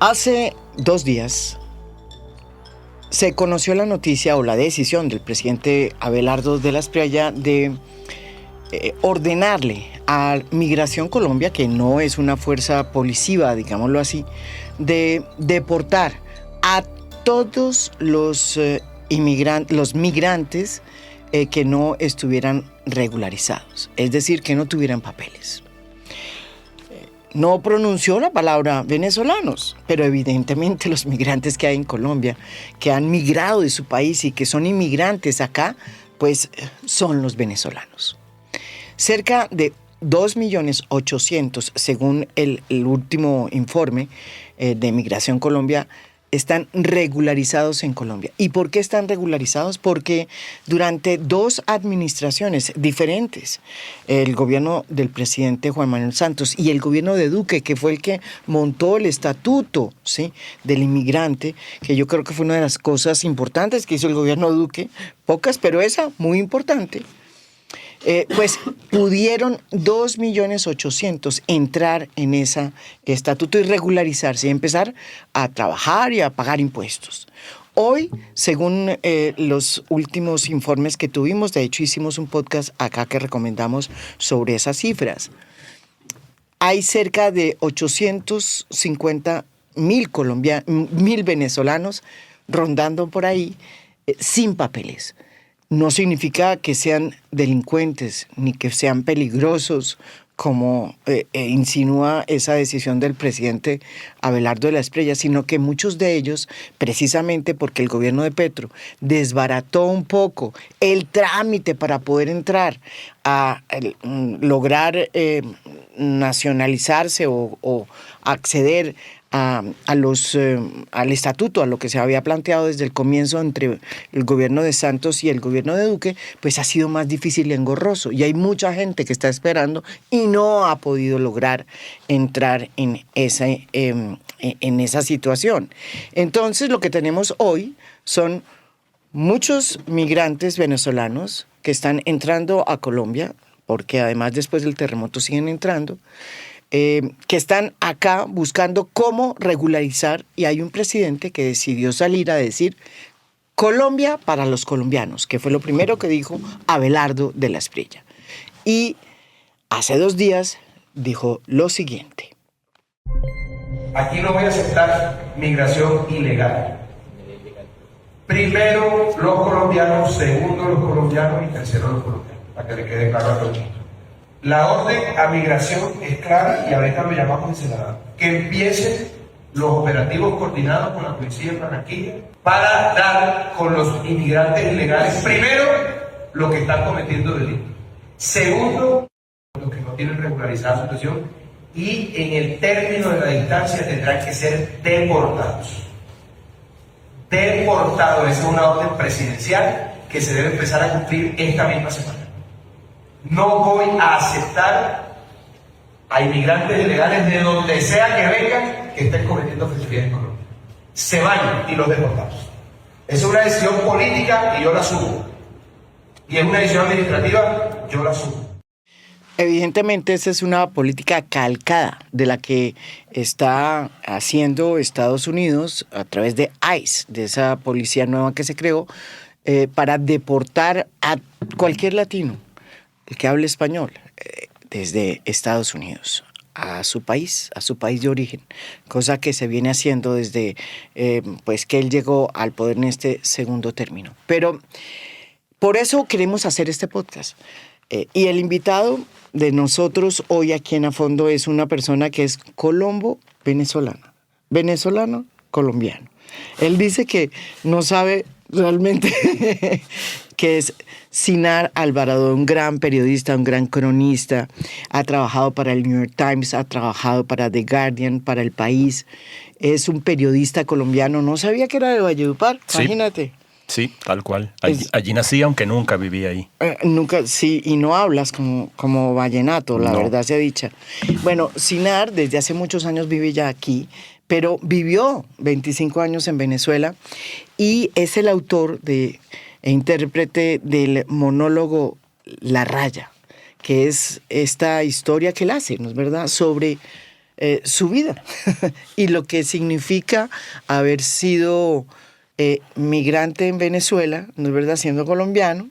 Hace 2 días se conoció la noticia o la decisión del presidente Abelardo de la Espriella de ordenarle a Migración Colombia, que no es una fuerza policiva, digámoslo así, de deportar a todos los migrantes que no estuvieran regularizados, es decir, que no tuvieran papeles. No pronunció la palabra venezolanos, pero evidentemente los migrantes que hay en Colombia, que han migrado de su país y que son inmigrantes acá, pues son los venezolanos. Cerca de 2.800.000, según el último informe de Migración Colombia, están regularizados en Colombia. ¿Y por qué están regularizados? Porque durante 2 administraciones diferentes, el gobierno del presidente Juan Manuel Santos y el gobierno de Duque, que fue el que montó el estatuto, ¿sí?, del inmigrante, que yo creo que fue una de las cosas importantes que hizo el gobierno de Duque, pocas, pero esa muy importante. Pues pudieron 2.800.000 entrar en ese estatuto y regularizarse y empezar a trabajar y a pagar impuestos. Hoy, según los últimos informes que tuvimos, de hecho hicimos un podcast acá que recomendamos sobre esas cifras, hay cerca de 850.000 venezolanos rondando por ahí sin papeles. No significa que sean delincuentes ni que sean peligrosos, como insinúa esa decisión del presidente Abelardo de la Espriella, sino que muchos de ellos, precisamente porque el gobierno de Petro desbarató un poco el trámite para poder entrar a lograr nacionalizarse o acceder al estatuto, a lo que se había planteado desde el comienzo entre el gobierno de Santos y el gobierno de Duque, pues ha sido más difícil y engorroso. Y hay mucha gente que está esperando y no ha podido lograr entrar en esa situación. Entonces, lo que tenemos hoy son muchos migrantes venezolanos que están entrando a Colombia, porque además después del terremoto siguen entrando, que están acá buscando cómo regularizar, y hay un presidente que decidió salir a decir Colombia para los colombianos, que fue lo primero que dijo Abelardo de la Espriella. Y hace 2 días dijo lo siguiente. Aquí no voy a aceptar migración ilegal. Primero los colombianos, segundo los colombianos y tercero los colombianos, para que le quede claro a todo el mundo. La orden a migración es clara y ahorita lo llamamos encerrada. Que empiecen los operativos coordinados con la policía en Barranquilla para dar con los inmigrantes ilegales, primero, los que están cometiendo delitos. Segundo, los que no tienen regularizada su situación y en el término de la distancia tendrán que ser deportados. Deportados, esa es una orden presidencial que se debe empezar a cumplir esta misma semana. No voy a aceptar a inmigrantes ilegales de donde sea que vengan que estén cometiendo fechorías en Colombia. Se van y los deportamos. Esa es una decisión política y yo la asumo. Y es una decisión administrativa, yo la asumo. Evidentemente, esa es una política calcada de la que está haciendo Estados Unidos a través de ICE, de esa policía nueva que se creó, para deportar a cualquier latino, el que hable español, desde Estados Unidos a su país de origen, cosa que se viene haciendo desde pues que él llegó al poder en este segundo término. Pero por eso queremos hacer este podcast. Y el invitado de nosotros hoy aquí en A Fondo es una persona que es colombo-venezolana, venezolano-colombiano. Él dice que no sabe realmente que es Sinar Alvarado, un gran periodista, un gran cronista. Ha trabajado para el New York Times, ha trabajado para The Guardian, para El País. Es un periodista colombiano. No sabía que era de Valledupar, sí. Imagínate. Sí, tal cual. Allí nací, aunque nunca viví ahí. Nunca, sí, y no hablas como vallenato, la verdad sea dicha. Bueno, Sinar desde hace muchos años vive ya aquí, pero vivió 25 años en Venezuela y es el autor e intérprete del monólogo La Raya, que es esta historia que él hace, ¿no es verdad?, sobre su vida y lo que significa haber sido migrante en Venezuela, ¿no es verdad?, siendo colombiano,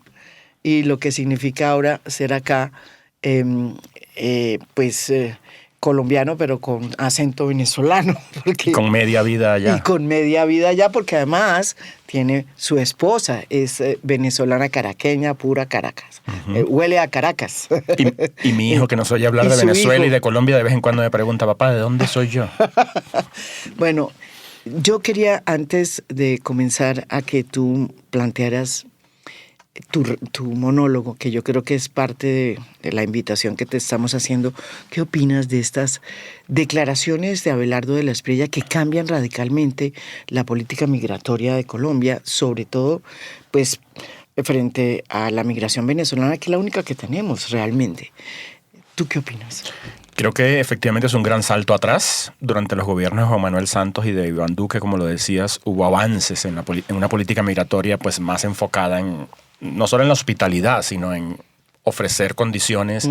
y lo que significa ahora ser acá, colombiano, pero con acento venezolano. Y con media vida allá. Y con media vida allá, porque además tiene su esposa, es venezolana caraqueña, pura Caracas. Huele a Caracas. Y mi hijo, que nos oye hablar de Venezuela y de Colombia, de vez en cuando me pregunta, papá, ¿de dónde soy yo? Bueno, yo quería, antes de comenzar, a que tú plantearas tu monólogo, que yo creo que es parte de la invitación que te estamos haciendo. ¿Qué opinas de estas declaraciones de Abelardo de la Espriella que cambian radicalmente la política migratoria de Colombia, sobre todo, pues, frente a la migración venezolana, que es la única que tenemos realmente? ¿Tú qué opinas? Creo que efectivamente es un gran salto atrás. Durante los gobiernos de Juan Manuel Santos y de Iván Duque, como lo decías, hubo avances en una política migratoria pues más enfocada en no solo en la hospitalidad, sino en ofrecer condiciones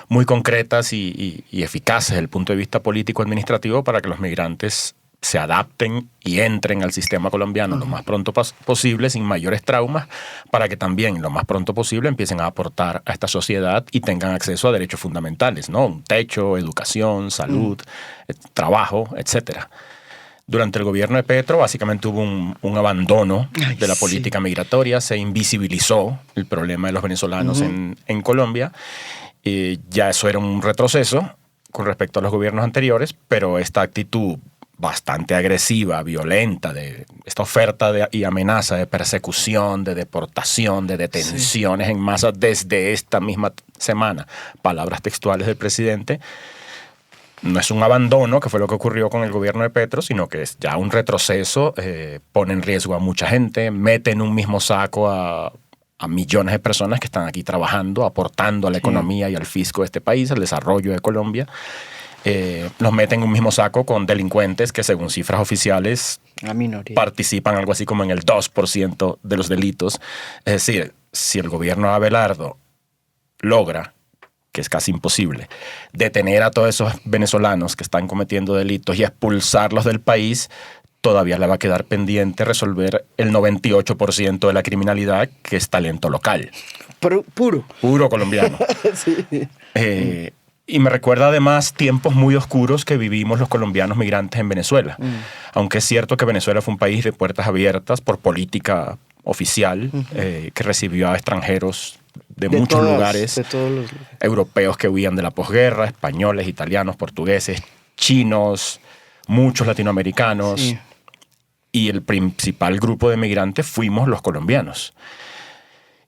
muy concretas y eficaces desde el punto de vista político-administrativo para que los migrantes se adapten y entren al sistema colombiano lo más pronto posible, sin mayores traumas, para que también lo más pronto posible empiecen a aportar a esta sociedad y tengan acceso a derechos fundamentales, ¿no? Un techo, educación, salud, trabajo, etcétera. Durante el gobierno de Petro básicamente hubo un abandono de la política migratoria, se invisibilizó el problema de los venezolanos en Colombia. Ya eso era un retroceso con respecto a los gobiernos anteriores, pero esta actitud bastante agresiva, violenta, de esta oferta y amenaza de persecución, de deportación, de detenciones en masa desde esta misma semana, palabras textuales del presidente, no es un abandono, que fue lo que ocurrió con el gobierno de Petro, sino que es ya un retroceso, pone en riesgo a mucha gente, mete en un mismo saco a millones de personas que están aquí trabajando, aportando a la economía y al fisco de este país, al desarrollo de Colombia. Los mete en un mismo saco con delincuentes que, según cifras oficiales, participan algo así como en el 2% de los delitos. Es decir, si el gobierno de Abelardo logra, que es casi imposible, detener a todos esos venezolanos que están cometiendo delitos y expulsarlos del país, todavía le va a quedar pendiente resolver el 98% de la criminalidad, que es talento local. Puro colombiano. Sí. Y me recuerda además tiempos muy oscuros que vivimos los colombianos migrantes en Venezuela. Aunque es cierto que Venezuela fue un país de puertas abiertas por política oficial, que recibió a extranjeros de muchos lugares, de todos los europeos que huían de la posguerra, españoles, italianos, portugueses, chinos, muchos latinoamericanos. Sí. Y el principal grupo de migrantes fuimos los colombianos.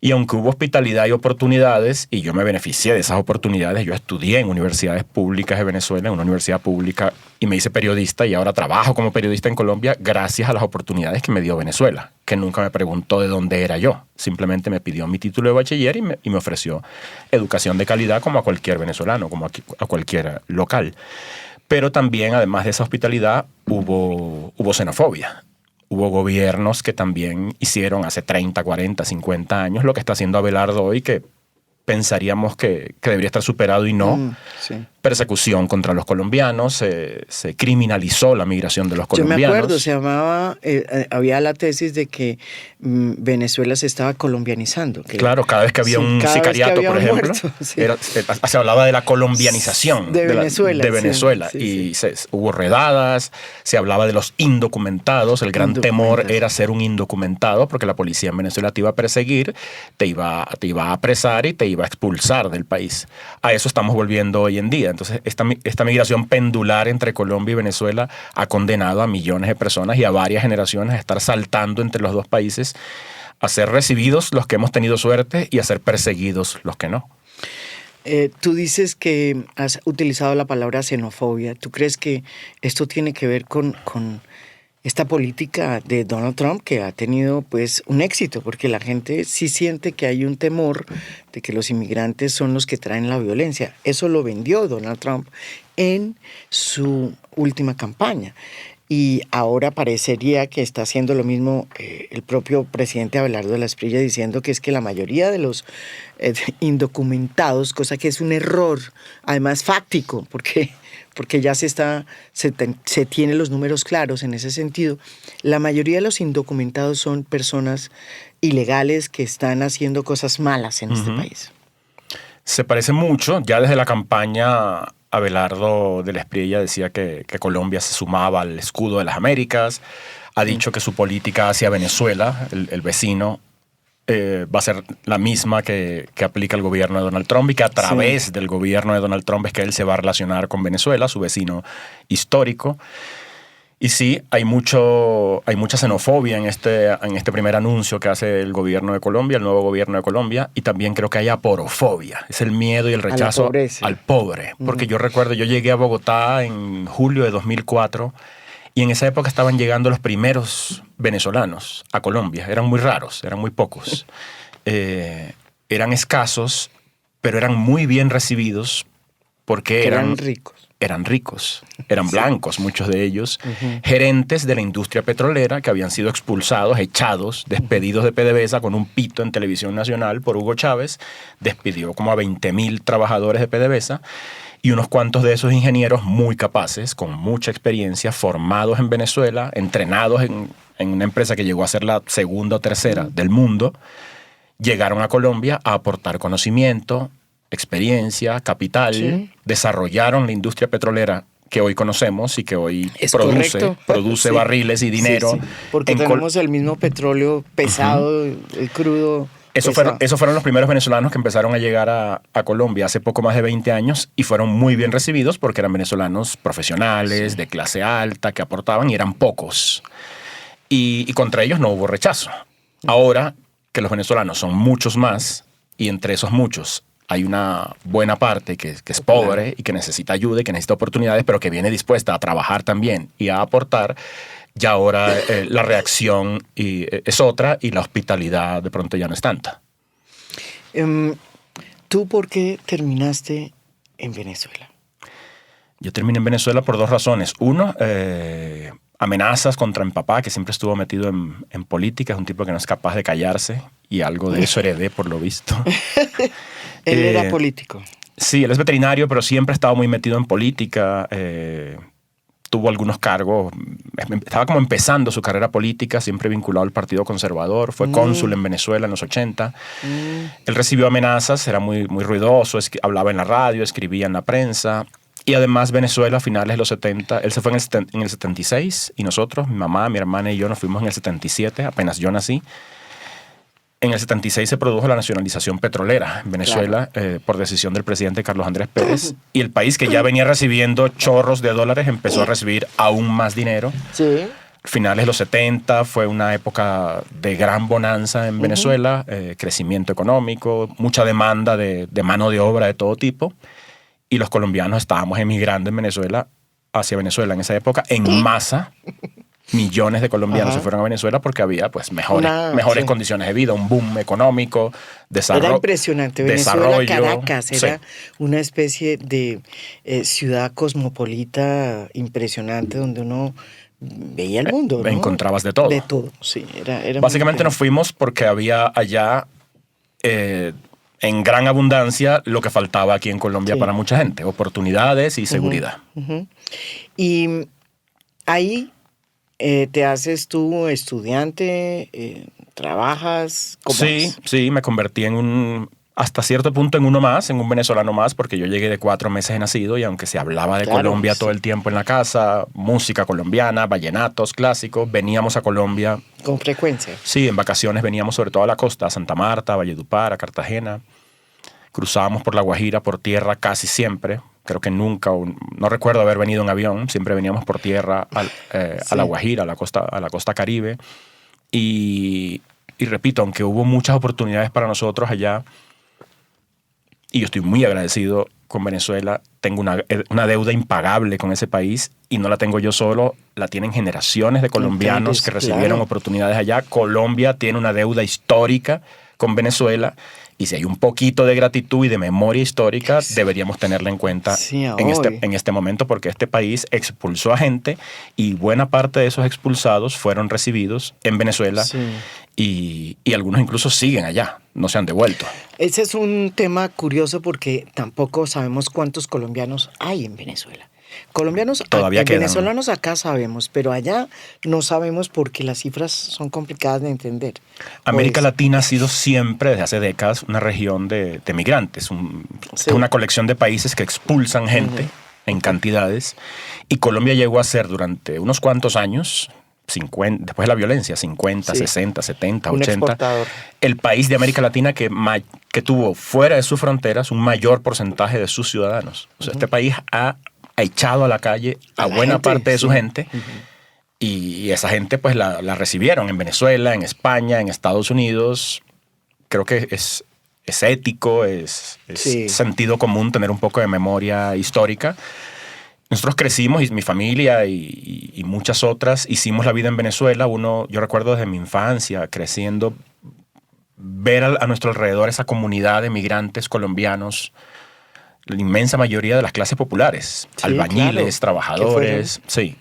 Y aunque hubo hospitalidad y oportunidades, y yo me beneficié de esas oportunidades, yo estudié en universidades públicas de Venezuela, en una universidad pública, y me hice periodista, y ahora trabajo como periodista en Colombia gracias a las oportunidades que me dio Venezuela, que nunca me preguntó de dónde era yo. Simplemente me pidió mi título de bachiller y me ofreció educación de calidad como a cualquier venezolano, como a cualquier local. Pero también, además de esa hospitalidad, hubo xenofobia. Hubo gobiernos que también hicieron hace 30, 40, 50 años lo que está haciendo Abelardo hoy, que pensaríamos que debería estar superado y no. Persecución contra los colombianos, se criminalizó la migración de los colombianos. Yo me acuerdo, se llamaba, había la tesis de que Venezuela se estaba colombianeando. Claro, cada vez que había un sicariato, por ejemplo, se hablaba de la colombianización de Venezuela. Hubo redadas, se hablaba de los indocumentados. El gran temor era ser un indocumentado, porque la policía en Venezuela te iba a perseguir, te iba a apresar y te iba a expulsar del país. A eso estamos volviendo hoy en día. Entonces, esta migración pendular entre Colombia y Venezuela ha condenado a millones de personas y a varias generaciones a estar saltando entre los dos países, a ser recibidos los que hemos tenido suerte y a ser perseguidos los que no. Tú dices que has utilizado la palabra xenofobia. ¿Tú crees que esto tiene que ver con esta política de Donald Trump, que ha tenido pues un éxito, porque la gente sí siente que hay un temor de que los inmigrantes son los que traen la violencia? Eso lo vendió Donald Trump en su última campaña. Y ahora parecería que está haciendo lo mismo el propio presidente Abelardo de la Espriella, diciendo que es que la mayoría de los indocumentados, cosa que es un error, además fáctico, porque porque ya se tienen los números claros en ese sentido, la mayoría de los indocumentados son personas ilegales que están haciendo cosas malas en este país. Se parece mucho, ya desde la campaña Abelardo del Espriella decía que Colombia se sumaba al escudo de las Américas, ha dicho que su política hacia Venezuela, el vecino, va a ser la misma que aplica el gobierno de Donald Trump y que a través del gobierno de Donald Trump es que él se va a relacionar con Venezuela, su vecino histórico. Y sí, hay mucha xenofobia en este primer anuncio que hace el gobierno de Colombia, el nuevo gobierno de Colombia, y también creo que hay aporofobia, es el miedo y el rechazo al pobre. Porque yo recuerdo, yo llegué a Bogotá en julio de 2004 y en esa época estaban llegando los primeros venezolanos a Colombia. Eran muy raros, eran muy pocos. Eran escasos, pero eran muy bien recibidos porque eran ricos. Eran ricos, eran blancos, muchos de ellos, gerentes de la industria petrolera que habían sido expulsados, echados, despedidos de PDVSA con un pito en televisión nacional por Hugo Chávez. Despidió como a 20.000 trabajadores de PDVSA y unos cuantos de esos ingenieros muy capaces, con mucha experiencia, formados en Venezuela, entrenados en una empresa que llegó a ser la segunda o tercera del mundo, llegaron a Colombia a aportar conocimiento, experiencia, capital, desarrollaron la industria petrolera que hoy conocemos y que hoy produce barriles y dinero. Porque tenemos el mismo petróleo pesado, el crudo. Esos fueron los primeros venezolanos que empezaron a llegar a Colombia hace poco más de 20 años y fueron muy bien recibidos porque eran venezolanos profesionales, de clase alta, que aportaban y eran pocos. Y contra ellos no hubo rechazo. Ahora que los venezolanos son muchos más y entre esos muchos hay una buena parte que es pobre y que necesita ayuda y que necesita oportunidades, pero que viene dispuesta a trabajar también y a aportar, ya ahora la reacción es otra y la hospitalidad de pronto ya no es tanta. ¿Tú por qué terminaste en Venezuela? Yo terminé en Venezuela por dos razones. Uno, amenazas contra mi papá, que siempre estuvo metido en política, es un tipo que no es capaz de callarse y algo de eso heredé por lo visto. Él era político. Sí, él es veterinario, pero siempre ha estado muy metido en política. Tuvo algunos cargos. Estaba como empezando su carrera política, siempre vinculado al Partido Conservador. Fue cónsul en Venezuela en los 80. Él recibió amenazas, era muy, muy ruidoso, hablaba en la radio, escribía en la prensa. Y además Venezuela a finales de los 70, él se fue en el 76 y nosotros, mi mamá, mi hermana y yo nos fuimos en el 77, apenas yo nací. En el 76 se produjo la nacionalización petrolera en Venezuela, por decisión del presidente Carlos Andrés Pérez. Y el país que ya venía recibiendo chorros de dólares empezó a recibir aún más dinero. Sí. Finales de los 70 fue una época de gran bonanza en Venezuela, crecimiento económico, mucha demanda de mano de obra de todo tipo. Y los colombianos estábamos emigrando hacia Venezuela en esa época en masa. Millones de colombianos se fueron a Venezuela porque había pues mejores condiciones de vida, un boom económico, desarrollo. Era impresionante. Venezuela, Caracas, era una especie de ciudad cosmopolita impresionante donde uno veía el mundo, ¿no? Encontrabas de todo. De todo, sí. Era básicamente nos fuimos porque había allá en gran abundancia lo que faltaba aquí en Colombia para mucha gente, oportunidades y seguridad. Y ahí te haces tú estudiante, trabajas. ¿Cómo es? Sí, me convertí hasta cierto punto en un venezolano más, porque yo llegué de 4 meses de nacido y aunque se hablaba de Colombia todo el tiempo en la casa, música colombiana, vallenatos clásicos, veníamos a Colombia. ¿Con frecuencia? Sí, en vacaciones veníamos sobre todo a la costa, a Santa Marta, a Valledupar, a Cartagena. Cruzábamos por La Guajira, por tierra casi siempre. Creo que nunca, no recuerdo haber venido en avión, siempre veníamos por tierra a La Guajira, a la costa Caribe. Y repito, aunque hubo muchas oportunidades para nosotros allá, y yo estoy muy agradecido con Venezuela, tengo una deuda impagable con ese país y no la tengo yo solo, la tienen generaciones de colombianos que recibieron oportunidades allá. Colombia tiene una deuda histórica con Venezuela. Y si hay un poquito de gratitud y de memoria histórica, deberíamos tenerla en cuenta en este momento, porque este país expulsó a gente y buena parte de esos expulsados fueron recibidos en Venezuela y algunos incluso siguen allá, no se han devuelto. Ese es un tema curioso porque tampoco sabemos cuántos colombianos hay en Venezuela. Colombianos, Todavía quedan. venezolanos acá sabemos, pero allá no sabemos porque las cifras son complicadas de entender. América Pues, Latina ha sido siempre, desde hace décadas, una región de migrantes, Sí. una colección de países que expulsan gente en cantidades. Y Colombia llegó a ser durante unos cuantos años, 50, después de la violencia, 50, Sí. 60, 70, Un 80, exportador. el país de América Latina que tuvo fuera de sus fronteras un mayor porcentaje de sus ciudadanos. O sea, este país ha echado a la calle a la buena gente, parte de su sí. gente. Y esa gente pues la recibieron en Venezuela, en España, en Estados Unidos. Creo que es ético, es Sí. sentido común tener un poco de memoria histórica. Nosotros crecimos, y mi familia y muchas otras, hicimos la vida en Venezuela. Yo recuerdo desde mi infancia, creciendo, ver a nuestro alrededor esa comunidad de migrantes colombianos, la inmensa mayoría de las clases populares, Sí, albañiles, claro. trabajadores,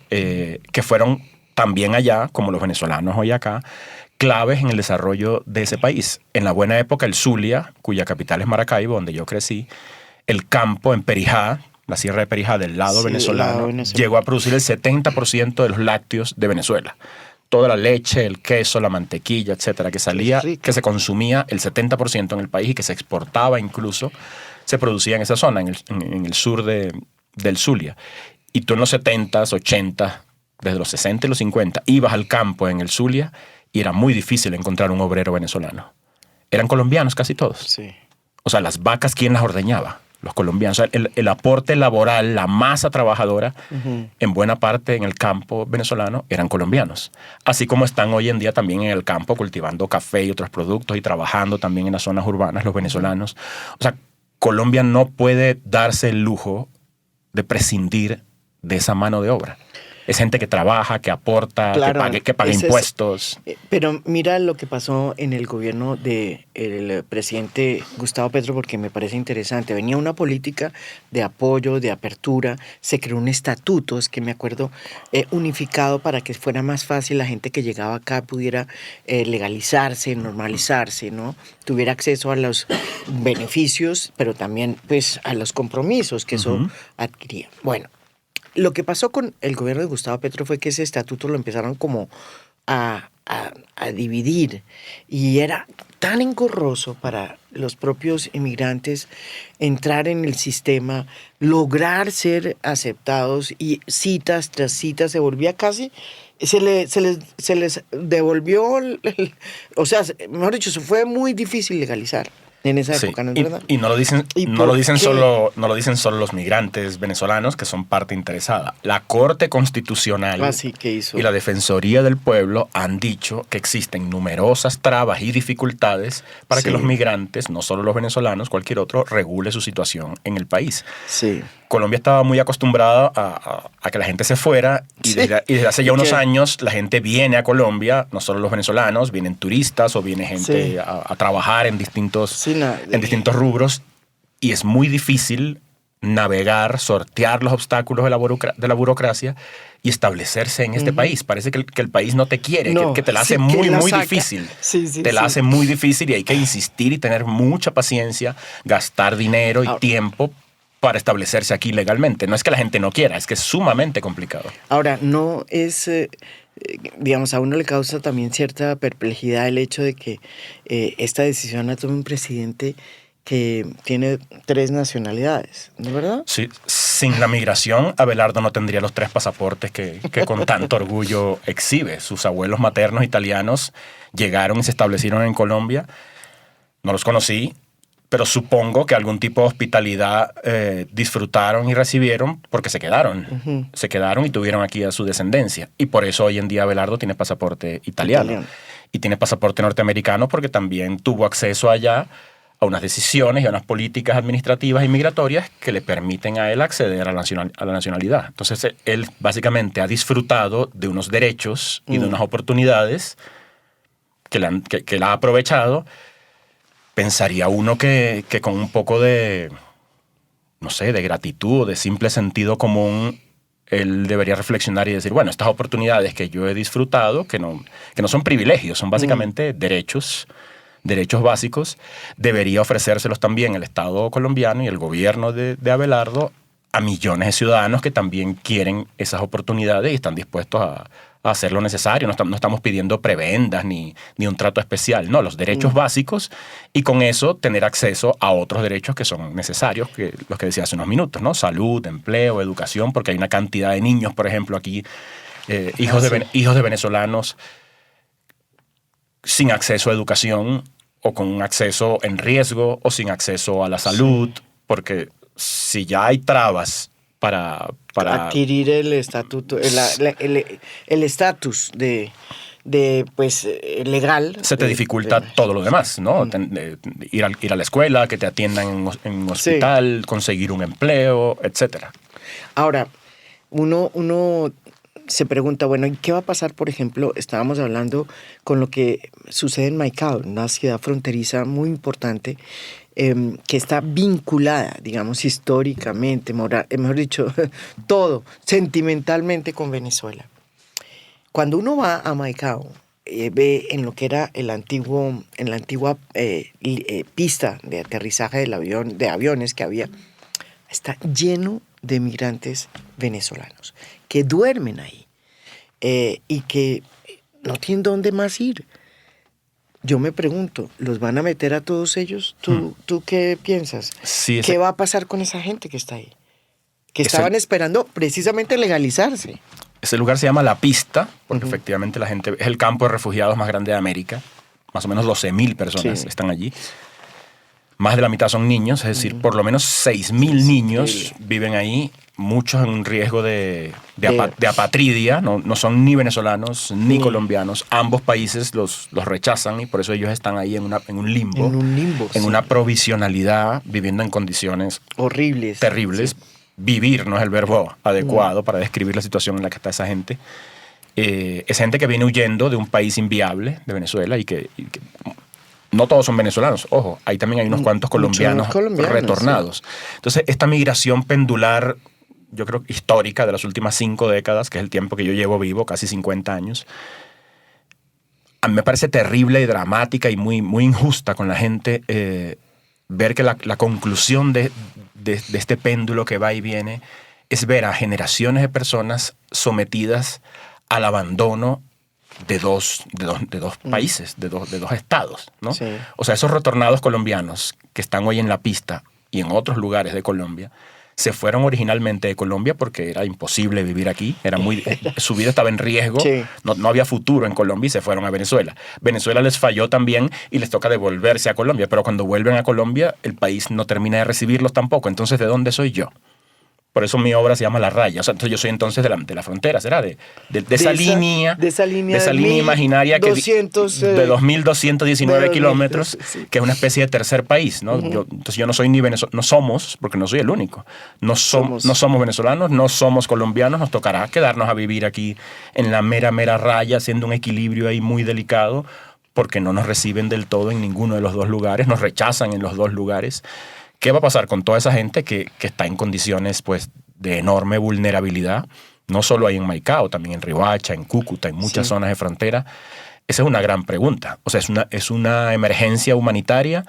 que fueron también allá, como los venezolanos hoy acá, claves en el desarrollo de ese país. En la buena época, el Zulia, cuya capital es Maracaibo, donde yo crecí, el campo en Perijá, la sierra de Perijá del lado Sí, del venezolano, lado venezolano. llegó a producir el 70% de los lácteos de Venezuela. Toda la leche, el queso, la mantequilla, etcétera, que salía, rico. que se consumía el 70% en el país y que se exportaba incluso, se producía en esa zona, en el sur del Zulia. Y tú en los 70s, 80s, desde los 60 y los 50, ibas al campo en el Zulia y era muy difícil encontrar un obrero venezolano. Eran colombianos casi todos. Sí. O sea, las vacas, ¿quién las ordeñaba? Los colombianos. O sea, el aporte laboral, la masa trabajadora, en buena parte en el campo venezolano, eran colombianos. Así como están hoy en día también en el campo cultivando café y otros productos y trabajando también en las zonas urbanas los venezolanos. O sea, Colombia no puede darse el lujo de prescindir de esa mano de obra. Es gente que trabaja, que aporta, Claro, que paga ese es- impuestos. Pero mira lo que pasó en el gobierno del presidente Gustavo Petro, porque me parece interesante. Venía una política de apoyo, de apertura, se creó un estatuto, es que me acuerdo, unificado para que fuera más fácil la gente que llegaba acá pudiera legalizarse, normalizarse, ¿no? Tuviera acceso a los beneficios, pero también pues a los compromisos que eso adquiría. Bueno. Lo que pasó con el gobierno de Gustavo Petro fue que ese estatuto lo empezaron como a dividir y era tan engorroso para los propios inmigrantes entrar en el sistema, lograr ser aceptados y citas tras citas se volvía casi, se les devolvió, o sea, mejor dicho, fue muy difícil legalizar en esa Sí, época, ¿no es y, verdad? y no lo dicen, ¿Y no por lo dicen qué? solo, no lo dicen solo los migrantes venezolanos que son parte interesada. La Corte Constitucional Así que hizo. y la Defensoría del Pueblo han dicho que existen numerosas trabas y dificultades para que Sí. los migrantes, no solo los venezolanos, cualquier otro, regule su situación en el país. Sí. Colombia estaba muy acostumbrada a que la gente se fuera y, Sí. desde hace Y ya unos que- años la gente viene a Colombia, no solo los venezolanos, vienen turistas o viene gente Sí. a trabajar en distintos, Sí, en distintos rubros y es muy difícil navegar, sortear los obstáculos de la burocracia y establecerse en este país. Parece que el país no te quiere, No, que te la hace sí, que muy, la muy saca. difícil. Sí, sí, te la sí. hace muy difícil y hay que insistir y tener mucha paciencia, gastar dinero y Ahora- tiempo para establecerse aquí legalmente. No es que la gente no quiera, es que es sumamente complicado. Ahora, no es, digamos, a uno le causa también cierta perplejidad el hecho de que esta decisión la tome un presidente que tiene 3 nacionalidades, ¿no es verdad? Sí, sin la migración, Abelardo no tendría los 3 pasaportes que con tanto orgullo exhibe. Sus abuelos maternos italianos llegaron y se establecieron en Colombia. No los conocí, pero supongo que algún tipo de hospitalidad disfrutaron y recibieron porque se quedaron. Se quedaron y tuvieron aquí a su descendencia. Y por eso hoy en día Abelardo tiene pasaporte italiano. Y tiene pasaporte norteamericano porque también tuvo acceso allá a unas decisiones y a unas políticas administrativas y migratorias que le permiten a él acceder a la nacionalidad. Entonces, él básicamente ha disfrutado de unos derechos y de unas oportunidades que él ha aprovechado. Pensaría uno que con un poco de, no sé, de gratitud, de simple sentido común, él debería reflexionar y decir, bueno, estas oportunidades que yo he disfrutado, que no son privilegios, son básicamente derechos básicos, debería ofrecérselos también el Estado colombiano y el gobierno de Abelardo a millones de ciudadanos que también quieren esas oportunidades y están dispuestos a hacer lo necesario. No estamos pidiendo prebendas ni un trato especial. No, los derechos básicos y con eso tener acceso a otros derechos que son necesarios, que los que decía hace unos minutos, ¿no? Salud, empleo, educación, porque hay una cantidad de niños, por ejemplo, aquí, hijos de venezolanos sin acceso a educación o con un acceso en riesgo o sin acceso a la salud, porque si ya hay trabas para adquirir el estatuto, el estatus de pues legal. Se te dificulta todo lo demás, ¿no? Ir a la escuela, que te atiendan en un hospital, conseguir un empleo, etcétera. Ahora, uno se pregunta, bueno, ¿y qué va a pasar, por ejemplo? Estábamos hablando con lo que sucede en Maicao, una ciudad fronteriza muy importante, que está vinculada, digamos, históricamente, mejor dicho, todo, sentimentalmente con Venezuela. Cuando uno va a Maicao, ve en lo que era en la antigua pista de aterrizaje de aviones que había, está lleno de migrantes venezolanos que duermen ahí y que no tienen dónde más ir. Yo me pregunto, ¿los van a meter a todos ellos? ¿Tú qué piensas? Sí, ¿Qué va a pasar con esa gente que está ahí? Que estaban esperando precisamente legalizarse. Ese lugar se llama La Pista, porque efectivamente la gente es el campo de refugiados más grande de América. Más o menos 12.000 personas están allí. Más de la mitad son niños, es decir, por lo menos 6.000 niños viven ahí, muchos en un riesgo de apatridia, no son ni venezolanos ni colombianos. Ambos países los rechazan y por eso ellos están ahí en un limbo. En un limbo, en una provisionalidad, viviendo en condiciones horribles, terribles. Sí. Vivir no es el verbo adecuado para describir la situación en la que está esa gente. Es gente que viene huyendo de un país inviable, de Venezuela, y que no todos son venezolanos, ojo, ahí también hay unos cuantos colombianos retornados. Sí. Entonces, esta migración pendular, yo creo histórica, de las últimas 5 décadas, que es el tiempo que yo llevo vivo, casi 50 años, a mí me parece terrible y dramática y muy, muy injusta con la gente ver que la conclusión de este péndulo que va y viene es ver a generaciones de personas sometidas al abandono de dos países, de dos estados, ¿no? Sí. O sea, esos retornados colombianos que están hoy en La Pista y en otros lugares de Colombia, se fueron originalmente de Colombia porque era imposible vivir aquí, su vida estaba en riesgo, no había futuro en Colombia y se fueron a Venezuela. Venezuela les falló también y les toca devolverse a Colombia, pero cuando vuelven a Colombia el país no termina de recibirlos tampoco. Entonces, ¿de dónde soy yo? Por eso mi obra se llama La Raya. O sea, entonces yo soy entonces de la frontera, ¿será? De esa línea imaginaria que de 2.219 kilómetros, que es una especie de tercer país, ¿no? Entonces yo no soy ni venezolano, no somos, porque no soy el único. No somos venezolanos, no somos colombianos, nos tocará quedarnos a vivir aquí en la mera raya, haciendo un equilibrio ahí muy delicado, porque no nos reciben del todo en ninguno de los dos lugares, nos rechazan en los dos lugares. ¿Qué va a pasar con toda esa gente que está en condiciones pues, de enorme vulnerabilidad? No solo hay en Maicao, también en Riohacha, en Cúcuta, en muchas zonas de frontera. Esa es una gran pregunta. O sea, es una emergencia humanitaria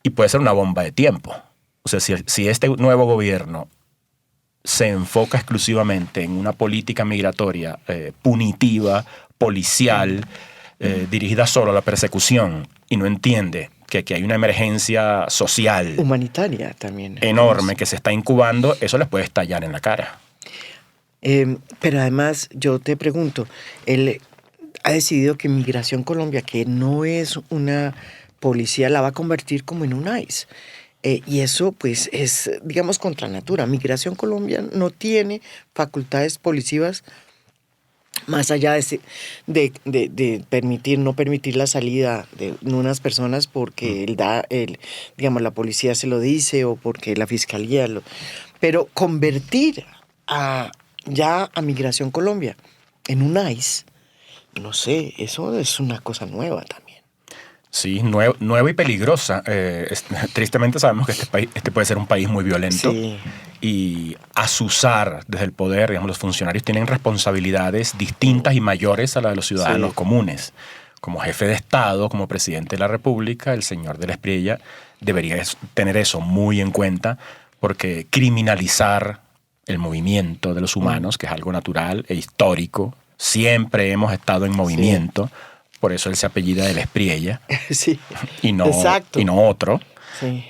y puede ser una bomba de tiempo. O sea, si este nuevo gobierno se enfoca exclusivamente en una política migratoria punitiva, policial, dirigida solo a la persecución y no entiende que hay una emergencia social humanitaria también enorme que se está incubando, eso les puede estallar en la cara. Pero además yo te pregunto, él ha decidido que Migración Colombia, que no es una policía, la va a convertir como en un ICE. Y eso pues es, digamos, contra natura. Migración Colombia no tiene facultades policivas más allá de no permitir la salida de unas personas porque digamos, la policía se lo dice o porque la fiscalía pero convertir ya a Migración Colombia en un ICE, no sé, eso es una cosa nueva también. Sí, nueva y peligrosa. Tristemente sabemos que este puede ser un país muy violento. Sí. Y azuzar desde el poder, digamos, los funcionarios tienen responsabilidades distintas y mayores a las de los ciudadanos comunes. Como jefe de Estado, como presidente de la República, el señor de la Espriella debería tener eso muy en cuenta, porque criminalizar el movimiento de los humanos, que es algo natural e histórico. Siempre hemos estado en movimiento, por eso él se apellida de Espriella Sí, y no otro. Sí.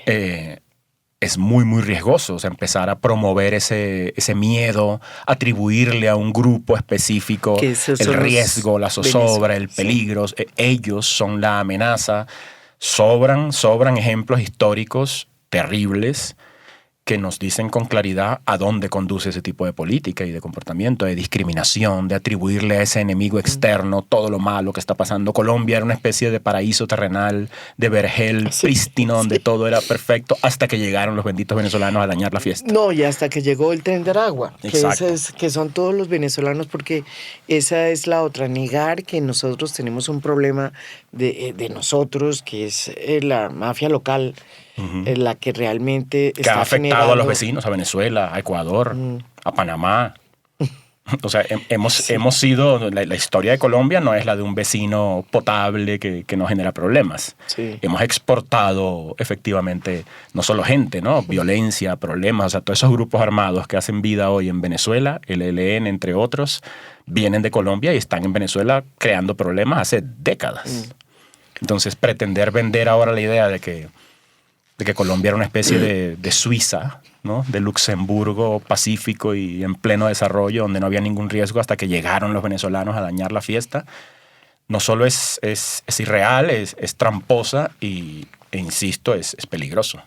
Es muy, muy riesgoso, o sea, empezar a promover ese miedo, atribuirle a un grupo específico el riesgo, la zozobra, el peligro. Sí. Ellos son la amenaza. Sobran ejemplos históricos terribles que nos dicen con claridad a dónde conduce ese tipo de política y de comportamiento, de discriminación, de atribuirle a ese enemigo externo todo lo malo que está pasando. Colombia era una especie de paraíso terrenal, de vergel prístino, donde todo era perfecto, hasta que llegaron los benditos venezolanos a dañar la fiesta. No, y hasta que llegó el Tren de Aragua, Exacto. que son todos los venezolanos, porque esa es la otra, negar que nosotros tenemos un problema de nosotros, que es la mafia local, la que realmente que ha afectado a los vecinos, a Venezuela, a Ecuador, a Panamá. O sea, hemos sido, la historia de Colombia no es la de un vecino potable que no genera problemas. Sí. Hemos exportado efectivamente no solo gente, ¿no? Violencia, problemas, o sea, todos esos grupos armados que hacen vida hoy en Venezuela, el ELN, entre otros, vienen de Colombia y están en Venezuela creando problemas hace décadas. Entonces, pretender vender ahora la idea de que Colombia era una especie de Suiza, ¿no? De Luxemburgo pacífico y en pleno desarrollo, donde no había ningún riesgo hasta que llegaron los venezolanos a dañar la fiesta, no solo es irreal, es tramposa e insisto, es peligroso.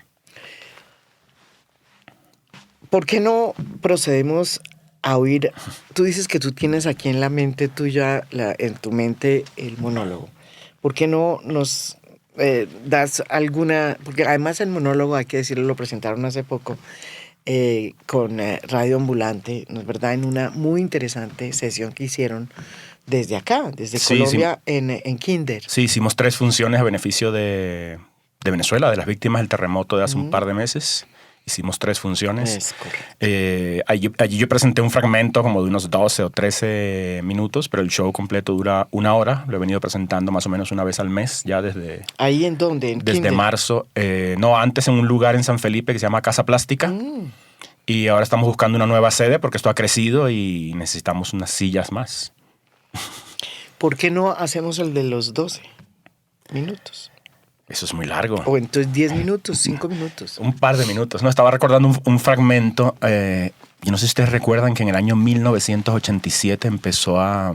¿Por qué no procedemos a oír? Tú dices que tú tienes aquí en la mente tuya, en tu mente, el monólogo. ¿Por qué no nos das alguna? Porque además el monólogo, hay que decirlo, lo presentaron hace poco con Radio Ambulante, ¿no es verdad? En una muy interesante sesión que hicieron desde acá, desde Colombia, en Kinder. Sí, hicimos 3 funciones a beneficio de Venezuela, de las víctimas del terremoto de hace un par de meses. Hicimos 3 funciones. Es correcto. Allí yo presenté un fragmento como de unos 12 o 13 minutos, pero el show completo dura 1 hora. Lo he venido presentando más o menos una vez al mes, ya desde... ¿Ahí en dónde? ¿En desde Kinder? Marzo. No, antes en un lugar en San Felipe que se llama Casa Plástica. Y ahora estamos buscando una nueva sede porque esto ha crecido y necesitamos unas sillas más. ¿Por qué no hacemos el de los 12 minutos? Eso es muy largo. O entonces 10 minutos, 5 minutos. Un par de minutos. No, estaba recordando un fragmento. Yo no sé si ustedes recuerdan que en el año 1987 empezó a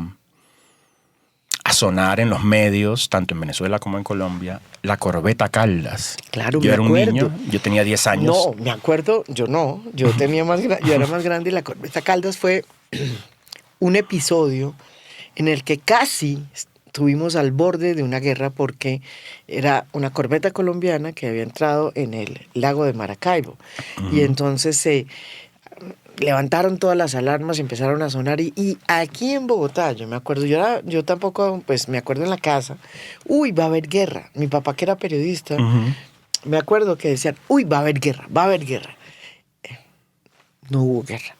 sonar en los medios, tanto en Venezuela como en Colombia, la corbeta Caldas. Claro, yo me era acuerdo. un niño, yo tenía 10 años. No, me acuerdo, yo no. Yo era más grande y la corbeta Caldas fue un episodio en el que casi estuvimos al borde de una guerra porque era una corbeta colombiana que había entrado en el lago de Maracaibo. Y entonces se levantaron todas las alarmas y empezaron a sonar. Y aquí en Bogotá, yo me acuerdo, yo tampoco, pues me acuerdo en la casa, va a haber guerra. Mi papá, que era periodista, me acuerdo que decían, va a haber guerra, va a haber guerra. No hubo guerra.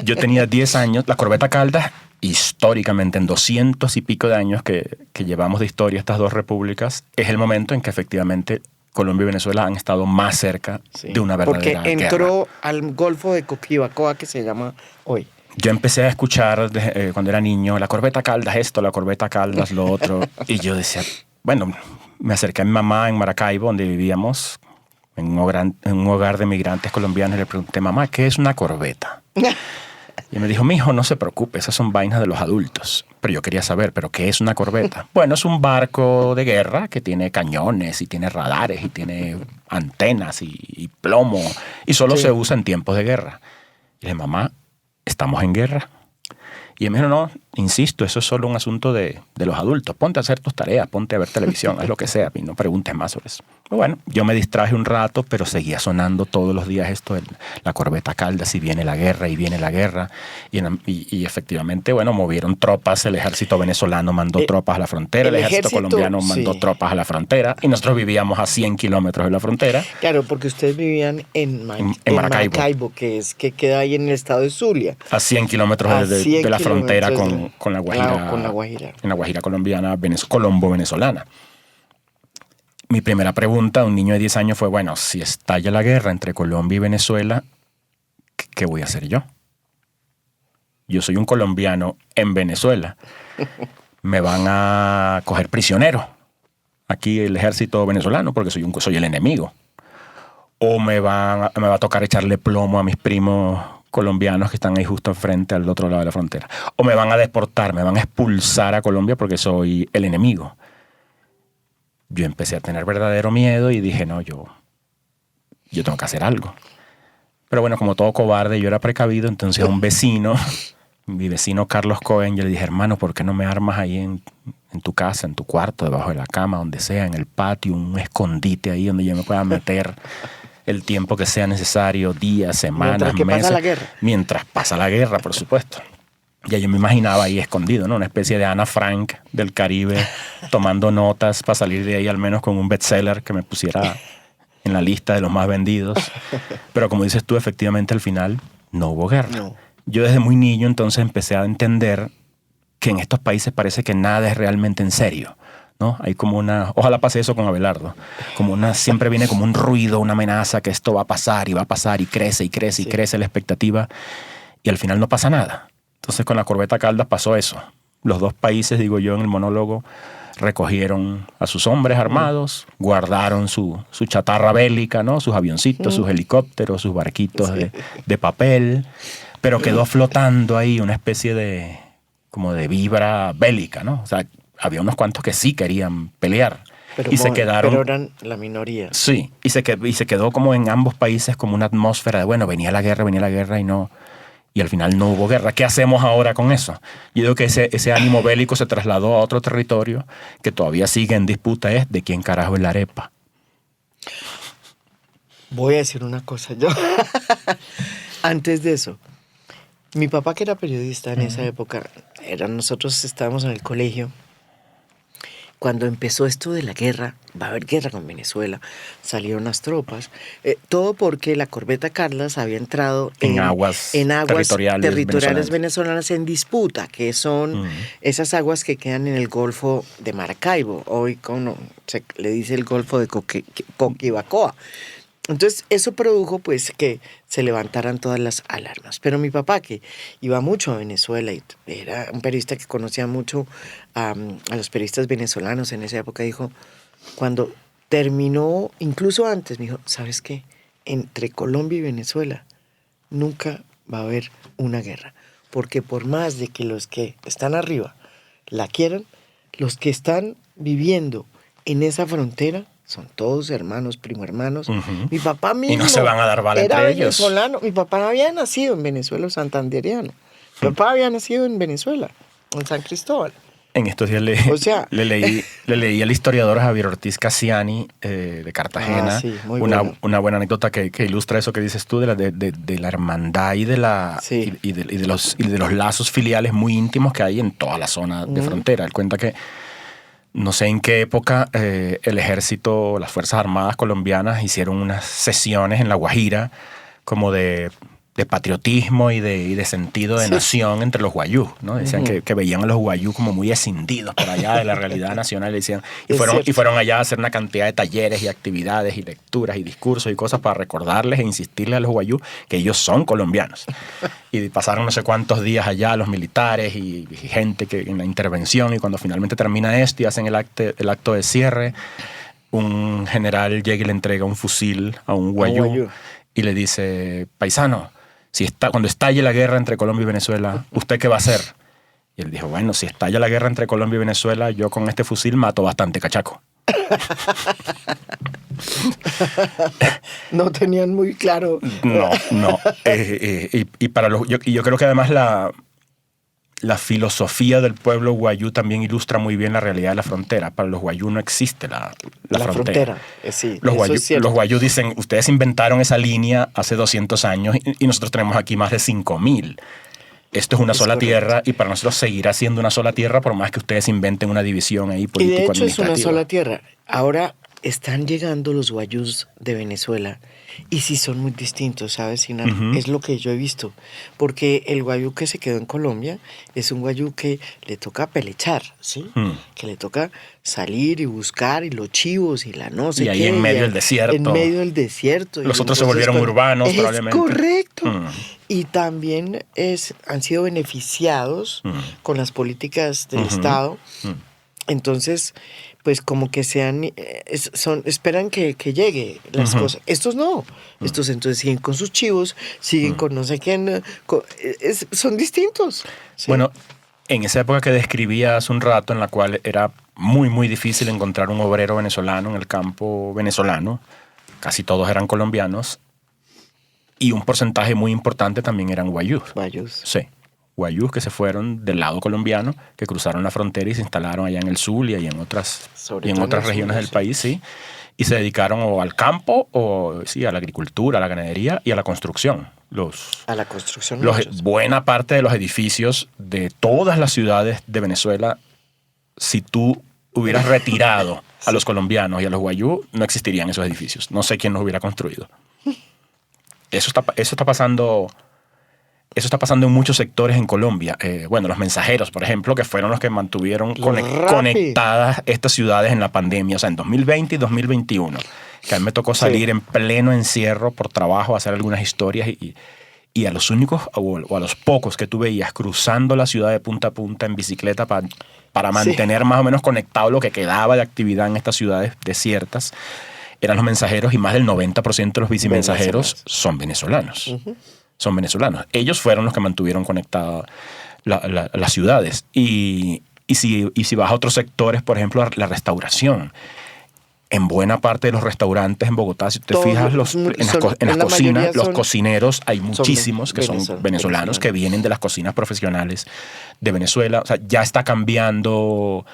Yo tenía 10 años. La corbeta Caldas, históricamente, en 200 y pico de años que llevamos de historia estas dos repúblicas, es el momento en que efectivamente Colombia y Venezuela han estado más cerca de una verdadera porque entró guerra. al Golfo de Coquibacoa, que se llama hoy. Yo empecé a escuchar cuando era niño, la corbeta Caldas esto, la corbeta Caldas lo otro, y yo decía, bueno, me acerqué a mi mamá en Maracaibo, donde vivíamos, en un hogar de migrantes colombianos, y le pregunté, mamá, ¿qué es una corbeta? Y me dijo, mijo, no se preocupe, esas son vainas de los adultos. Pero yo quería saber, ¿pero qué es una corbeta? Bueno, es un barco de guerra que tiene cañones y tiene radares y tiene antenas y plomo, y solo se usa en tiempos de guerra. Y le dije, mamá, ¿estamos en guerra? Y ella me dijo, no, insisto, eso es solo un asunto de los adultos. Ponte a hacer tus tareas, ponte a ver televisión, haz lo que sea, y no preguntes más sobre eso. Bueno, yo me distraje un rato, pero seguía sonando todos los días esto de la corbeta Caldas, y viene la guerra, y viene la guerra. Y efectivamente, bueno, movieron tropas, el ejército venezolano mandó tropas a la frontera, el ejército colombiano mandó tropas a la frontera, y nosotros vivíamos a 100 kilómetros de la frontera. Claro, porque ustedes vivían en Maracaibo, que queda ahí en el estado de Zulia. A 100 kilómetros de la frontera con la Guajira. Claro, con la Guajira. En la Guajira colombiana, colombo-venezolana. Mi primera pregunta a un niño de 10 años fue, bueno, si estalla la guerra entre Colombia y Venezuela, ¿qué voy a hacer yo? Yo soy un colombiano en Venezuela. Me van a coger prisionero aquí el ejército venezolano porque soy el enemigo. O me va a tocar echarle plomo a mis primos colombianos que están ahí justo enfrente al otro lado de la frontera. O me van a deportar, me van a expulsar a Colombia porque soy el enemigo. Yo empecé a tener verdadero miedo y dije, no, yo tengo que hacer algo. Pero bueno, como todo cobarde, yo era precavido, entonces a un vecino, mi vecino Carlos Cohen, yo le dije, hermano, ¿por qué no me armas ahí en tu casa, en tu cuarto, debajo de la cama, donde sea, en el patio, un escondite ahí donde yo me pueda meter el tiempo que sea necesario, días, semanas, meses. Mientras pasa la guerra. Mientras pasa la guerra, por supuesto. Ya yo me imaginaba ahí escondido, ¿no? Una especie de Ana Frank del Caribe, tomando notas para salir de ahí al menos con un bestseller que me pusiera en la lista de los más vendidos. Pero como dices tú, efectivamente al final no hubo guerra. No. Yo desde muy niño entonces empecé a entender que en estos países parece que nada es realmente en serio, ¿no? Hay como ojalá pase eso con Abelardo, siempre viene como un ruido, una amenaza que esto va a pasar y crece y crece y crece la expectativa y al final no pasa nada. Entonces con la corbeta Caldas pasó eso. Los dos países, digo yo en el monólogo, recogieron a sus hombres armados, guardaron su chatarra bélica, ¿no? Sus avioncitos, sus helicópteros, sus barquitos de papel, pero quedó flotando ahí una especie como de vibra bélica, ¿no? O sea, había unos cuantos que sí querían pelear. Se quedaron. Pero eran la minoría. Sí, y se quedó como en ambos países como una atmósfera de, bueno, venía la guerra y al final no hubo guerra. ¿Qué hacemos ahora con eso? Yo digo que ese ánimo bélico se trasladó a otro territorio que todavía sigue en disputa, es de quién carajo es la arepa. Voy a decir una cosa yo. Antes de eso, mi papá, que era periodista en esa época, nosotros estábamos en el colegio. Cuando empezó esto de la guerra, va a haber guerra con Venezuela, salieron las tropas, todo porque la corbeta Carlas había entrado en aguas territoriales venezolanas en disputa, que son esas aguas que quedan en el Golfo de Maracaibo, hoy se le dice el Golfo de Coquibacoa. Entonces, eso produjo pues que se levantaran todas las alarmas. Pero mi papá, que iba mucho a Venezuela y era un periodista que conocía mucho a los periodistas venezolanos en esa época, dijo, cuando terminó, incluso antes, me dijo, ¿sabes qué? Entre Colombia y Venezuela nunca va a haber una guerra. Porque por más de que los que están arriba la quieran, los que están viviendo en esa frontera son todos hermanos, primo hermanos. Mi papá mismo y no se van a dar bala era entre ellos. Venezolano. Mi papá había nacido en Venezuela, santanderiano. Mi papá había nacido en Venezuela, en San Cristóbal. En estos días le leí al historiador Javier Ortiz Cassiani de Cartagena una buena anécdota que ilustra eso que dices tú de la hermandad y de los lazos filiales muy íntimos que hay en toda la zona de frontera. Él cuenta que no sé en qué época el ejército, las Fuerzas Armadas colombianas hicieron unas sesiones en La Guajira como de patriotismo y de sentido de nación entre los guayús, ¿no? Decían que veían a los guayús como muy escindidos por allá de la realidad nacional. Decían, y fueron allá a hacer una cantidad de talleres y actividades y lecturas y discursos y cosas para recordarles e insistirles a los guayús que ellos son colombianos. Y pasaron no sé cuántos días allá los militares y gente que en la intervención, y cuando finalmente termina esto y hacen el acto de cierre, un general llega y le entrega un fusil a un guayú y le dice, paisano, cuando estalle la guerra entre Colombia y Venezuela, ¿usted qué va a hacer? Y él dijo, bueno, si estalla la guerra entre Colombia y Venezuela, yo con este fusil mato bastante cachaco. No tenían muy claro. No. Yo creo que además la filosofía del pueblo guayú también ilustra muy bien la realidad de la frontera. Para los guayú no existe la frontera. Sí, los guayú dicen, ustedes inventaron esa línea hace 200 años y nosotros tenemos aquí más de 5.000. Esto es una sola tierra y para nosotros seguirá siendo una sola tierra por más que ustedes inventen una división ahí político-administrativa. Y de hecho es una sola tierra. Ahora están llegando los guayús de Venezuela y sí son muy distintos, ¿sabes, Sinar? Es lo que yo he visto. Porque el guayú que se quedó en Colombia es un guayú que le toca pelechar, ¿sí? Que le toca salir y buscar y los chivos y la no sé qué. Y ahí en medio del desierto. En medio del desierto. Los otros se volvieron urbanos, probablemente. Correcto. Y también han sido beneficiados con las políticas del Estado. Entonces, pues como que esperan que llegue las cosas. Estos no. Estos entonces siguen con sus chivos, siguen con no sé quién. Son distintos. ¿Sí? Bueno, en esa época que describía hace un rato, en la cual era muy, muy difícil encontrar un obrero venezolano en el campo venezolano, casi todos eran colombianos, y un porcentaje muy importante también eran guayús. Guayús. Sí, guayús que se fueron del lado colombiano, que cruzaron la frontera y se instalaron allá en el sur y allá en otras regiones del país, sí. Y se dedicaron o al campo o sí, a la agricultura, a la ganadería y a la construcción. A la construcción. Buena parte de los edificios de todas las ciudades de Venezuela, si tú hubieras retirado a los colombianos y a los guayú, no existirían esos edificios. No sé quién los hubiera construido. Eso está pasando en muchos sectores en Colombia. Bueno, los mensajeros, por ejemplo, que fueron los que mantuvieron conectadas estas ciudades en la pandemia, o sea, en 2020 y 2021. Que a mí me tocó salir en pleno encierro por trabajo a hacer algunas historias y a los únicos o a los pocos que tú veías cruzando la ciudad de punta a punta en bicicleta para mantener más o menos conectado lo que quedaba de actividad en estas ciudades desiertas, eran los mensajeros, y más del 90% de los bicimensajeros son venezolanos. Son venezolanos. Ellos fueron los que mantuvieron conectadas las ciudades. Y si vas a otros sectores, por ejemplo, la restauración. En buena parte de los restaurantes en Bogotá, si te fijas, en las cocinas, los cocineros, hay muchísimos que son venezolanos que vienen de las cocinas profesionales de Venezuela. O sea, ya está cambiando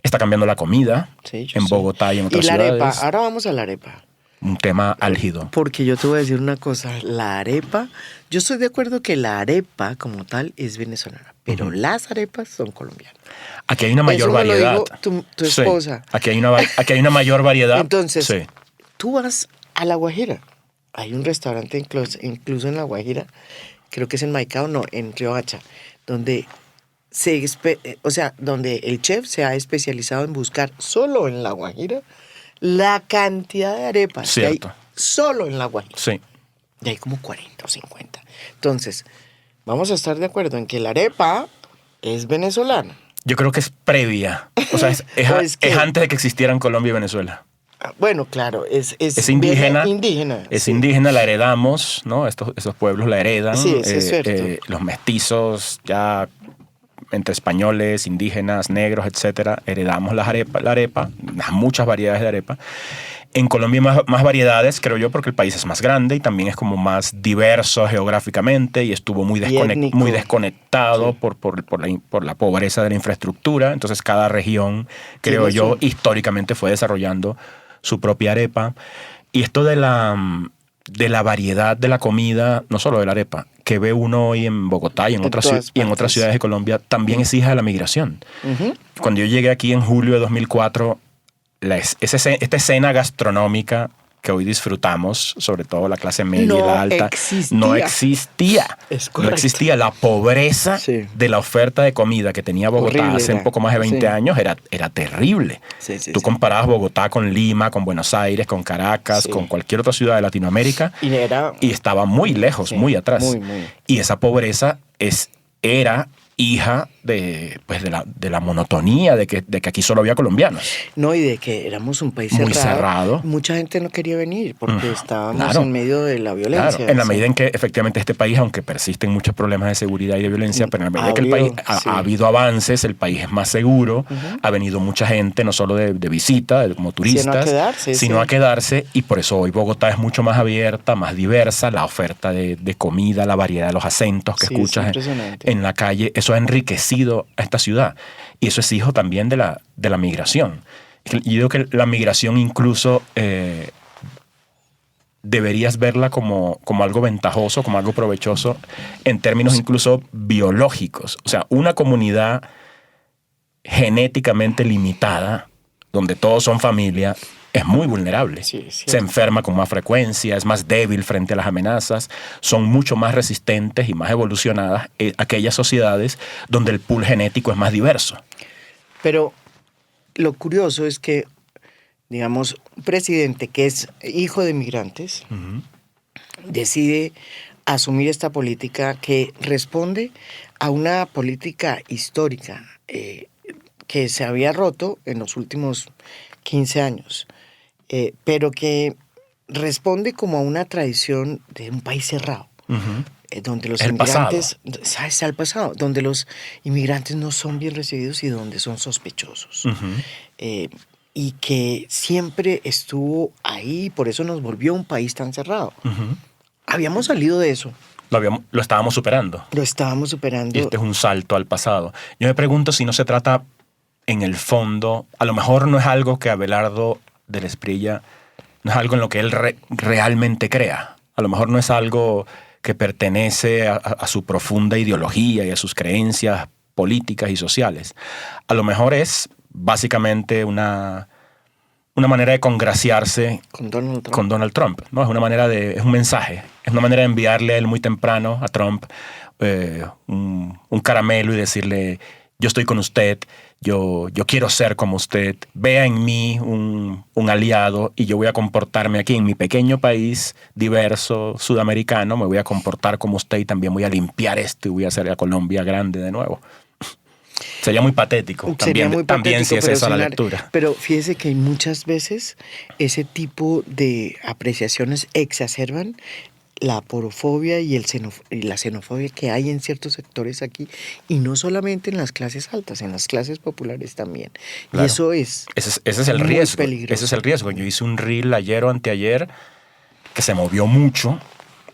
la comida en Bogotá y en otras ciudades. Y la arepa, ahora vamos a la arepa. Un tema álgido. Porque yo te voy a decir una cosa, la arepa, yo estoy de acuerdo que la arepa como tal es venezolana, pero las arepas son colombianas. Aquí hay una mayor variedad. Lo dijo tu esposa. Sí. Aquí hay una mayor variedad. Entonces, tú vas a La Guajira. Hay un restaurante incluso en La Guajira, creo que es en Maicao, no, en Riohacha, donde donde el chef se ha especializado en buscar solo en La Guajira la cantidad de arepas que hay solo en La Guajira. Sí. Y hay como 40 o 50. Entonces, vamos a estar de acuerdo en que la arepa es venezolana. Yo creo que es previa. O sea, es antes de que existieran Colombia y Venezuela. Bueno, claro, es indígena. Es sí. indígena, la heredamos, ¿no? Esos pueblos la heredan. Sí, eso es cierto. Los mestizos, ya entre españoles, indígenas, negros, etcétera, heredamos la arepa, muchas variedades de arepa. En Colombia hay más variedades, creo yo, porque el país es más grande y también es como más diverso geográficamente y estuvo muy desconectado por la pobreza de la infraestructura. Entonces cada región, creo yo, históricamente fue desarrollando su propia arepa. Y esto de la variedad de la comida, no solo de la arepa, que ve uno hoy en Bogotá y en otras ciudades de Colombia, también es hija de la migración. Cuando yo llegué aquí en julio de 2004, esta escena gastronómica que hoy disfrutamos, sobre todo la clase media y la alta, no existía. No existía. La pobreza de la oferta de comida que tenía Bogotá hace un poco más de 20 años era terrible. Tú comparabas Bogotá con Lima, con Buenos Aires, con Caracas, con cualquier otra ciudad de Latinoamérica y estaba muy lejos, muy atrás. Muy. Y esa pobreza era hija de la monotonía de que aquí solo había colombianos. No, y de que éramos un país muy cerrado. Mucha gente no quería venir porque estábamos en medio de la violencia. Claro, en la medida en que efectivamente este país, aunque persisten muchos problemas de seguridad y de violencia, pero en la medida que el país ha habido avances, el país es más seguro, ha venido mucha gente, no solo de visita, como turistas, sino a quedarse, y por eso hoy Bogotá es mucho más abierta, más diversa, la oferta de comida, la variedad de los acentos que escuchas en la calle, eso ha enriquecido a esta ciudad. Y eso es hijo también de la migración. Y yo digo que la migración incluso deberías verla como algo ventajoso, como algo provechoso en términos incluso biológicos. O sea, una comunidad genéticamente limitada, donde todos son familia, es muy vulnerable. Se enferma con más frecuencia, es más débil frente a las amenazas, son mucho más resistentes y más evolucionadas aquellas sociedades donde el pool genético es más diverso. Pero lo curioso es que, digamos, un presidente que es hijo de migrantes decide asumir esta política que responde a una política histórica que se había roto en los últimos 15 años, pero que responde como a una tradición de un país cerrado. Donde los inmigrantes, está el pasado, donde los inmigrantes no son bien recibidos y donde son sospechosos. Y que siempre estuvo ahí, por eso nos volvió un país tan cerrado. Habíamos salido de eso. Lo estábamos superando. Lo estábamos superando. Y este es un salto al pasado. Yo me pregunto si no se trata, en el fondo, a lo mejor no es algo que Abelardo del Espriella, no es algo en lo que él realmente crea. A lo mejor no es algo que pertenece a su profunda ideología y a sus creencias políticas y sociales. A lo mejor es básicamente una manera de congraciarse con Donald Trump, ¿no? Es un mensaje, es una manera de enviarle a él muy temprano a Trump un caramelo y decirle: yo estoy con usted, yo quiero ser como usted, vea en mí un aliado y yo voy a comportarme aquí en mi pequeño país diverso, sudamericano, me voy a comportar como usted y también voy a limpiar esto y voy a hacer a Colombia grande de nuevo. Sería muy patético. También si es esa la lectura. Pero fíjese que muchas veces ese tipo de apreciaciones exacerban la aporofobia y la xenofobia que hay en ciertos sectores aquí, y no solamente en las clases altas, en las clases populares también. Claro. Y eso es ese es el riesgo. Peligroso. Ese es el riesgo. Yo hice un reel ayer o anteayer que se movió mucho,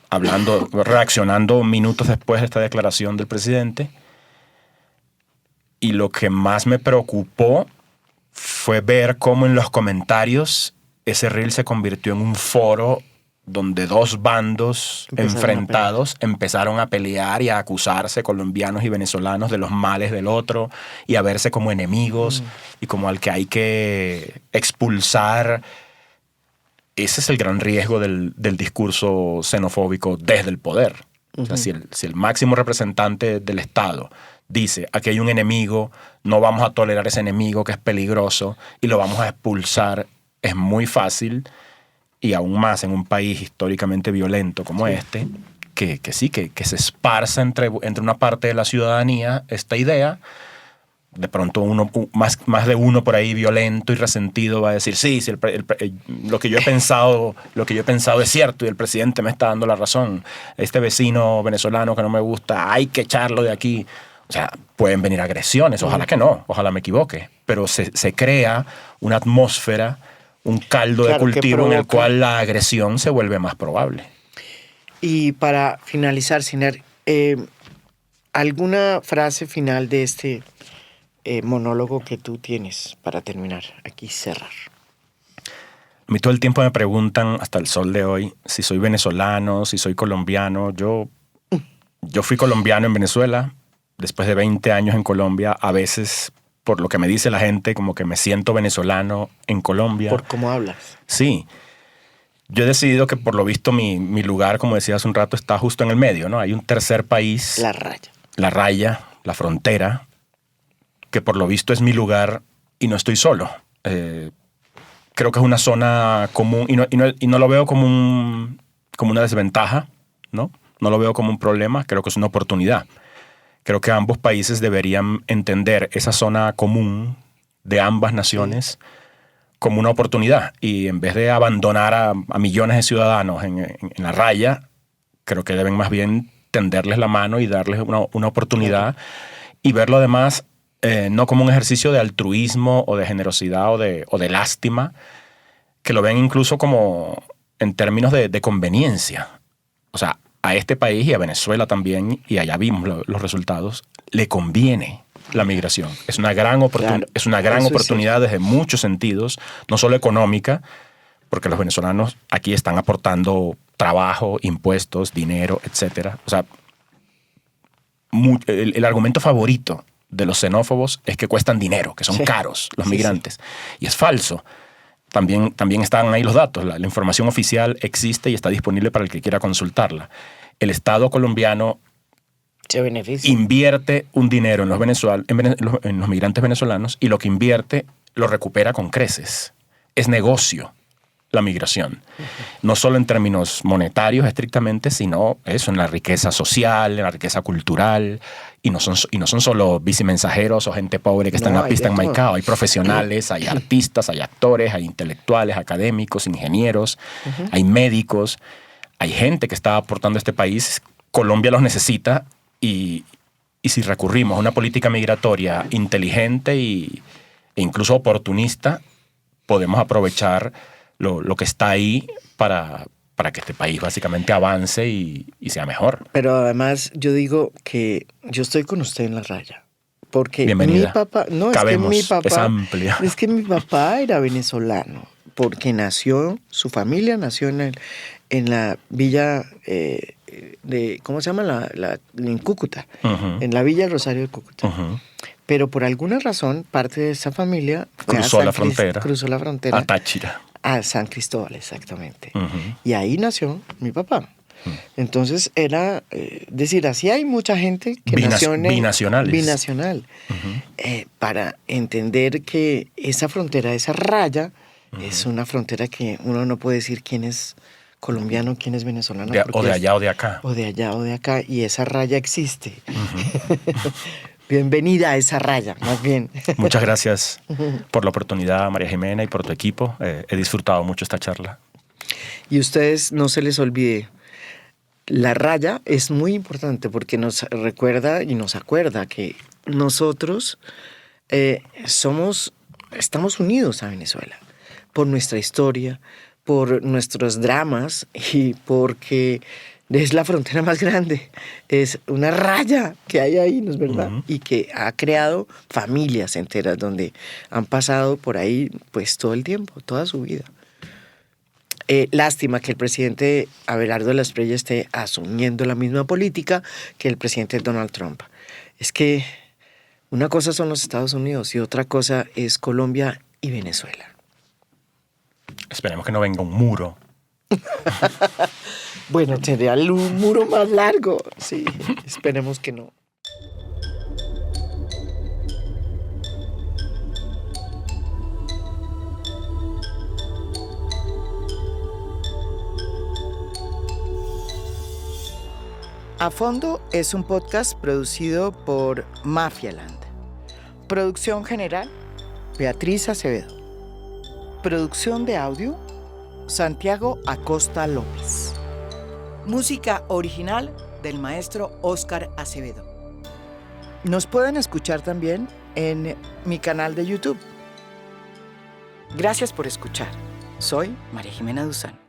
reaccionando minutos después de esta declaración del presidente. Y lo que más me preocupó fue ver cómo en los comentarios ese reel se convirtió en un foro donde dos bandos enfrentados empezaron a pelear y a acusarse, colombianos y venezolanos, de los males del otro y a verse como enemigos y como al que hay que expulsar. Ese es el gran riesgo del discurso xenofóbico desde el poder. O sea, si el máximo representante del Estado dice: aquí hay un enemigo, no vamos a tolerar ese enemigo que es peligroso y lo vamos a expulsar, es muy fácil, y aún más en un país históricamente violento como este, que se esparza entre una parte de la ciudadanía esta idea. De pronto más de uno por ahí violento y resentido va a decir: sí, lo que yo he pensado es cierto y el presidente me está dando la razón. Este vecino venezolano que no me gusta, hay que echarlo de aquí. O sea, pueden venir agresiones, ojalá que no, ojalá me equivoque, pero se crea una atmósfera, un caldo de cultivo en el cual la agresión se vuelve más probable. Y para finalizar, Siner, ¿alguna frase final de este monólogo que tú tienes para terminar, aquí cerrar? A mí todo el tiempo me preguntan, hasta el sol de hoy, si soy venezolano, si soy colombiano. Yo fui colombiano en Venezuela, después de 20 años en Colombia. A veces, por lo que me dice la gente, como que me siento venezolano en Colombia. ¿Por cómo hablas? Sí. Yo he decidido que, por lo visto, mi lugar, como decía hace un rato, está justo en el medio, ¿no? Hay un tercer país. La raya. La raya, la frontera, que por lo visto es mi lugar y no estoy solo. Creo que es una zona común y no lo veo como una desventaja, ¿no? No lo veo como un problema, creo que es una oportunidad. Creo que ambos países deberían entender esa zona común de ambas naciones como una oportunidad. Y en vez de abandonar a millones de ciudadanos en la raya, creo que deben más bien tenderles la mano y darles una oportunidad y verlo además no como un ejercicio de altruismo o de generosidad o de lástima, que lo ven incluso como en términos de conveniencia. O sea, a este país y a Venezuela también, y allá vimos los resultados, le conviene la migración. Es una gran oportunidad desde muchos sentidos, no solo económica, porque los venezolanos aquí están aportando trabajo, impuestos, dinero, etc. O sea, el argumento favorito de los xenófobos es que cuestan dinero, que son caros los migrantes. Y es falso. También están ahí los datos. La información oficial existe y está disponible para el que quiera consultarla. El Estado colombiano se beneficia. Invierte un dinero en los migrantes venezolanos y lo que invierte lo recupera con creces. Es negocio. la migración. No solo en términos monetarios estrictamente, sino eso, en la riqueza social, en la riqueza cultural. Y no son solo bicimensajeros o gente pobre que está en la pista en Maicao. Hay profesionales, hay artistas, hay actores, hay intelectuales, académicos, ingenieros, hay médicos, hay gente que está aportando a este país. Colombia los necesita y si recurrimos a una política migratoria inteligente e incluso oportunista, podemos aprovechar lo que está ahí para que este país básicamente avance y sea mejor. Pero además yo digo que yo estoy con usted en la raya. Porque Bienvenida. mi papá, no, Cabemos, es que mi papá, es amplia. Es que mi papá era venezolano, porque su familia nació en la villa de, ¿cómo se llama? En Cúcuta, en la villa Rosario de Cúcuta. Pero por alguna razón, parte de esa familia cruzó la frontera a Táchira. A San Cristóbal, exactamente. Y ahí nació mi papá. Entonces era, decir, así hay mucha gente que nació binacional. Para entender que esa frontera, esa raya, es una frontera que uno no puede decir quién es colombiano, quién es venezolano. O de allá o de acá. O de allá o de acá. Y esa raya existe. Bienvenida a esa raya, más bien. Muchas gracias por la oportunidad, María Jimena, y por tu equipo. He disfrutado mucho esta charla. Y ustedes, no se les olvide, la raya es muy importante porque nos recuerda y nos acuerda que nosotros estamos unidos a Venezuela por nuestra historia, por nuestros dramas y porque es la frontera más grande. Es una raya que hay ahí, ¿no es verdad? Y que ha creado familias enteras donde han pasado por ahí pues todo el tiempo, toda su vida. Lástima que el presidente Abelardo Lasprilla esté asumiendo la misma política que el presidente Donald Trump. Es que una cosa son los Estados Unidos y otra cosa es Colombia y Venezuela. Esperemos que no venga un muro. Bueno, sería el muro más largo. Sí, esperemos que no. A Fondo es un podcast producido por Mafialand. Producción general, Beatriz Acevedo. Producción de audio, Santiago Acosta López. Música original del maestro Óscar Acevedo. Nos pueden escuchar también en mi canal de YouTube. Gracias por escuchar. Soy María Jimena Duzán.